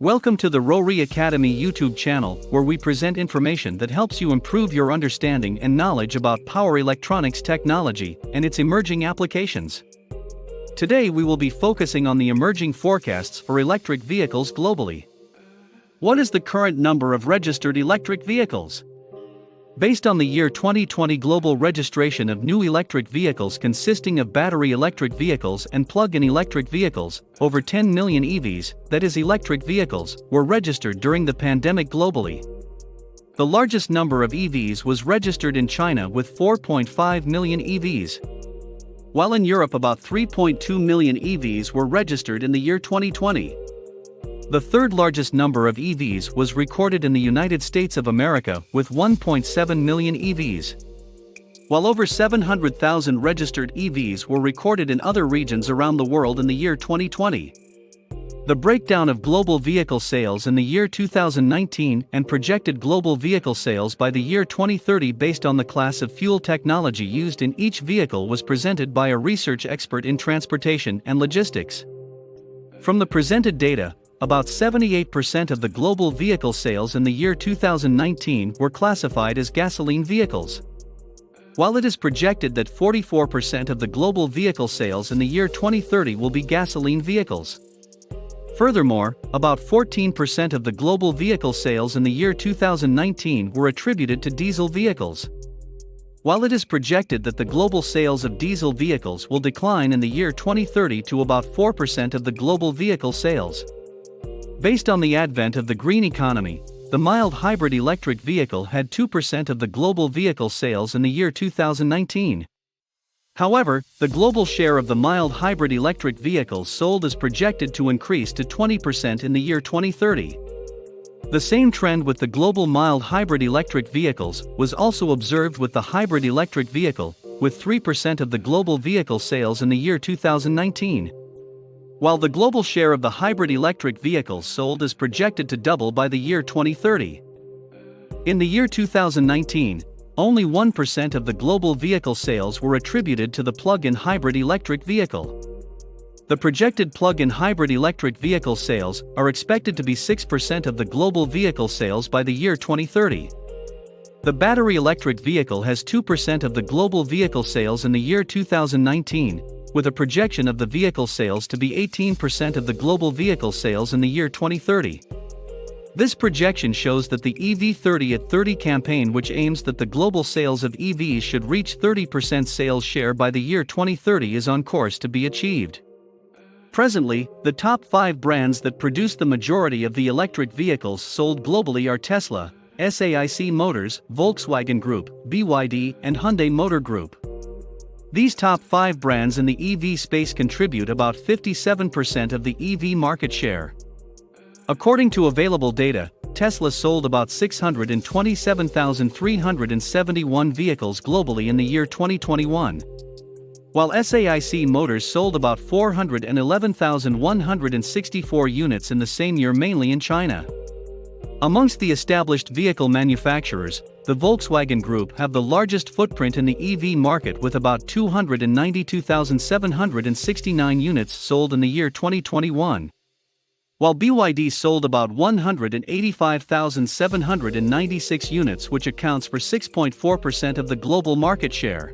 Welcome to the Rori Academy YouTube channel, where we present information that helps you improve your understanding and knowledge about power electronics technology and its emerging applications. Today we will be focusing on the emerging forecasts for electric vehicles globally. What is the current number of registered electric vehicles? Based on the year 2020 global registration of new electric vehicles consisting of battery electric vehicles and plug-in electric vehicles, over 10 million EVs, that is electric vehicles, were registered during the pandemic globally. The largest number of EVs was registered in China with 4.5 million EVs. While in Europe about 3.2 million EVs were registered in the year 2020. The third largest number of EVs was recorded in the United States of America with 1.7 million EVs. While over 700,000 registered EVs were recorded in other regions around the world in the year 2020. The breakdown of global vehicle sales in the year 2019 and projected global vehicle sales by the year 2030 based on the class of fuel technology used in each vehicle was presented by a research expert in transportation and logistics. From the presented data, about 78% of the global vehicle sales in the year 2019 were classified as gasoline vehicles. While it is projected that 44% of the global vehicle sales in the year 2030 will be gasoline vehicles. Furthermore, about 14% of the global vehicle sales in the year 2019 were attributed to diesel vehicles. While it is projected that the global sales of diesel vehicles will decline in the year 2030 to about 4% of the global vehicle sales. Based on the advent of the green economy, the mild hybrid electric vehicle had 2% of the global vehicle sales in the year 2019. However, the global share of the mild hybrid electric vehicles sold is projected to increase to 20% in the year 2030. The same trend with the global mild hybrid electric vehicles was also observed with the hybrid electric vehicle, with 3% of the global vehicle sales in the year 2019. While the global share of the hybrid electric vehicles sold is projected to double by the year 2030. In the year 2019, only 1% of the global vehicle sales were attributed to the plug-in hybrid electric vehicle. The projected plug-in hybrid electric vehicle sales are expected to be 6% of the global vehicle sales by the year 2030. The battery electric vehicle has 2% of the global vehicle sales in the year 2019, with a projection of the vehicle sales to be 18% of the global vehicle sales in the year 2030. This projection shows that the EV 30 at 30 campaign, which aims that the global sales of EVs should reach 30% sales share by the year 2030, is on course to be achieved. Presently, the top 5 brands that produce the majority of the electric vehicles sold globally are Tesla, SAIC Motors, Volkswagen Group, BYD, and Hyundai Motor Group. These top 5 brands in the EV space contribute about 57% of the EV market share. According to available data, Tesla sold about 627,371 vehicles globally in the year 2021. While SAIC Motors sold about 411,164 units in the same year, mainly in China. Amongst the established vehicle manufacturers, the Volkswagen Group have the largest footprint in the EV market with about 292,769 units sold in the year 2021. While BYD sold about 185,796 units, which accounts for 6.4% of the global market share.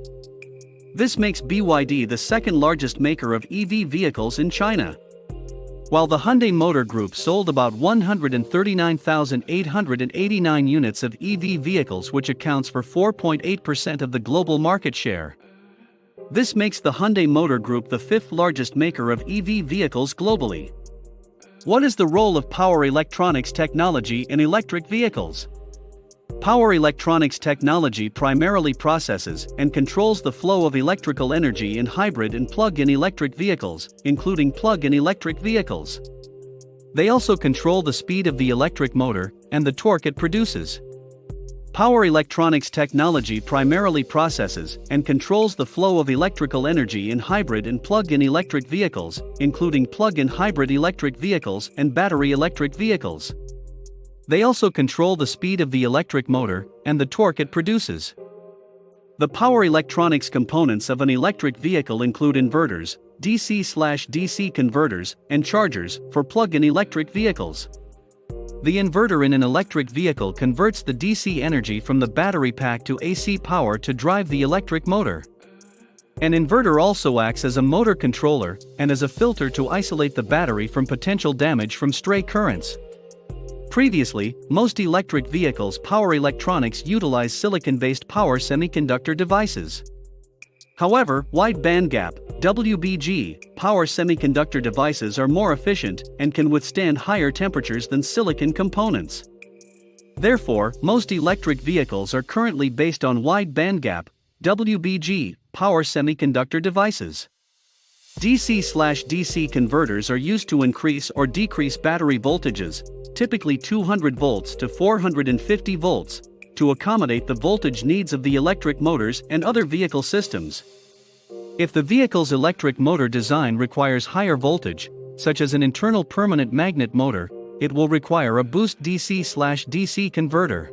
This makes BYD the second largest maker of EV vehicles in China. While the Hyundai Motor Group sold about 139,889 units of EV vehicles, which accounts for 4.8% of the global market share. This makes the Hyundai Motor Group the 5th largest maker of EV vehicles globally. What is the role of power electronics technology in electric vehicles? Power electronics technology primarily processes and controls the flow of electrical energy in hybrid and plug-in electric vehicles, including plug-in electric vehicles. They also control the speed of the electric motor and the torque it produces. Power electronics technology primarily processes and controls the flow of electrical energy in hybrid and plug-in electric vehicles, including plug-in hybrid electric vehicles and battery electric vehicles. They also control the speed of the electric motor and the torque it produces. The power electronics components of an electric vehicle include inverters, DC/DC converters, and chargers for plug-in electric vehicles. The inverter in an electric vehicle converts the DC energy from the battery pack to AC power to drive the electric motor. An inverter also acts as a motor controller and as a filter to isolate the battery from potential damage from stray currents. Previously, most electric vehicles' power electronics utilize silicon-based power semiconductor devices. However, wide bandgap (WBG) power semiconductor devices are more efficient and can withstand higher temperatures than silicon components. Therefore, most electric vehicles are currently based on wide bandgap (WBG) power semiconductor devices. DC/DC converters are used to increase or decrease battery voltages, typically 200 volts to 450 volts, to accommodate the voltage needs of the electric motors and other vehicle systems. If the vehicle's electric motor design requires higher voltage, such as an internal permanent magnet motor, it will require a boost DC/DC converter.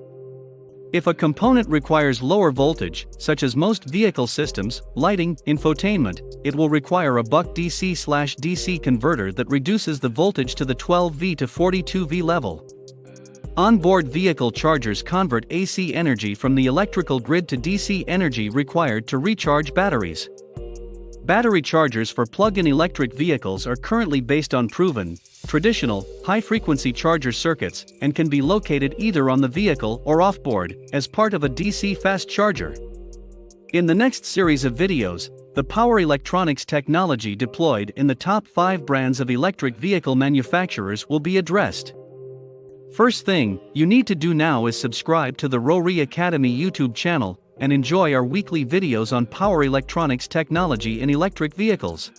If a component requires lower voltage, such as most vehicle systems, lighting, infotainment, it will require a buck DC/DC converter that reduces the voltage to the 12V to 42V level. On-board vehicle chargers convert AC energy from the electrical grid to DC energy required to recharge batteries. Battery chargers for plug-in electric vehicles are currently based on proven, traditional, high-frequency charger circuits and can be located either on the vehicle or off-board, as part of a DC fast charger. In the next series of videos, the power electronics technology deployed in the top 5 brands of electric vehicle manufacturers will be addressed. First thing you need to do now is subscribe to the Rori Academy YouTube channel and enjoy our weekly videos on power electronics technology in electric vehicles.